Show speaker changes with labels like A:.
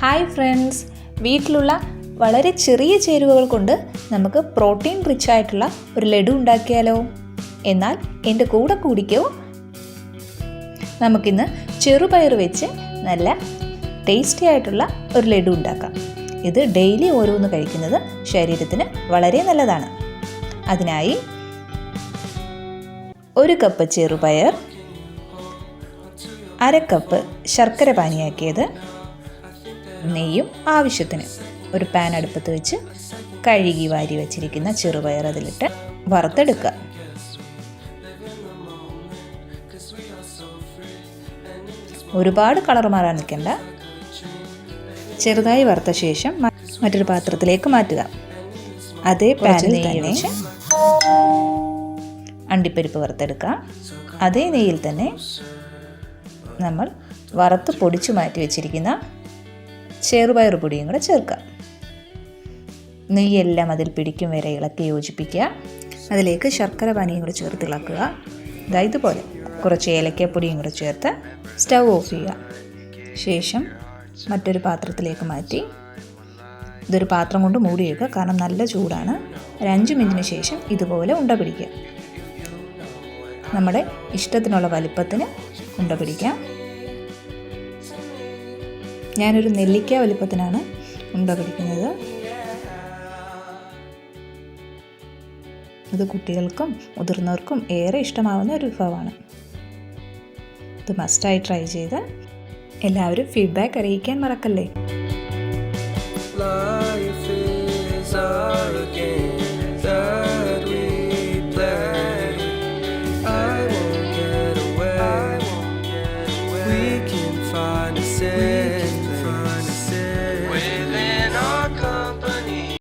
A: Hi friends, വീട്ടിലുള്ള വളരെ ചെറിയ ചേരുവകൾ കൊണ്ട് നമുക്ക് പ്രോട്ടീൻ റിച്ച് ആയിട്ടുള്ള ഒരു ലഡു ഉണ്ടാക്കിയാലോ? എന്നാൽ എൻ്റെ കൂടെ കൂടിക്കോ. നമുക്കിന്ന് ചെറുപയർ വെച്ച് നല്ല ടേസ്റ്റി ആയിട്ടുള്ള ഒരു ലഡു ഉണ്ടാക്കാം. ഇത് ഡെയിലി ഓരോന്ന് കഴിക്കുന്നത് ശരീരത്തിന് വളരെ നല്ലതാണ്. അതിനായി 1 കപ്പ് ചെറുപയർ, 1/2 കപ്പ് ശർക്കര പാനിയാക്കിയത്, നെയ്യും ആവശ്യത്തിന്. ഒരു പാൻ അടുപ്പത്ത് വെച്ച് കഴുകി വാരി വെച്ചിരിക്കുന്ന ചെറുപയർ അതിലിട്ട് വറുത്തെടുക്കുക. ഒരുപാട് കളർ മാറാൻ നിൽക്കണ്ട. ചെറുതായി വറുത്ത ശേഷം മറ്റൊരു പാത്രത്തിലേക്ക് മാറ്റുക. അതേ പാനിൽ തന്നെ അണ്ടിപ്പരിപ്പ് വറുത്തെടുക്കുക. അതേ നെയ്യിൽ തന്നെ നമ്മൾ വറുത്ത് പൊടിച്ചു മാറ്റി വെച്ചിരിക്കുന്ന ചെറുപയർ പൊടിയും കൂടെ ചേർക്കുക. നെയ്യെല്ലാം അതിൽ പിടിക്കും വരെ ഇളക്കി യോജിപ്പിക്കുക. അതിലേക്ക് ശർക്കര പാനിയും കൂടെ ചേർത്ത് ഇളക്കുക. ഇതുപോലെ കുറച്ച് ഏലക്കപ്പൊടിയും കൂടെ ചേർത്ത് സ്റ്റൗ ഓഫ് ചെയ്യുക. ശേഷം മറ്റൊരു പാത്രത്തിലേക്ക് മാറ്റി ഇതൊരു പാത്രം കൊണ്ട് മൂടി വയ്ക്കുക. കാരണം നല്ല ചൂടാണ്. ഒരു 5 മിനിറ്റിന് ശേഷം ഇതുപോലെ ഉണ്ട പിടിക്കുക. നമ്മുടെ ഇഷ്ടത്തിനുള്ള വലിപ്പത്തിന് ഉണ്ട പിടിക്കാം. ഞാനൊരു നെല്ലിക്ക വലിപ്പത്തിനാണ് ഉണ്ട പിടിക്കുന്നത്. ഇത് കുട്ടികൾക്കും മുതിർന്നവർക്കും ഏറെ ഇഷ്ടമാവുന്ന ഒരു വിഭവമാണ്. ഇത് മസ്റ്റായി ട്രൈ ചെയ്ത് എല്ലാവരും ഫീഡ്ബാക്ക് അറിയിക്കാൻ മറക്കല്ലേ.
B: Say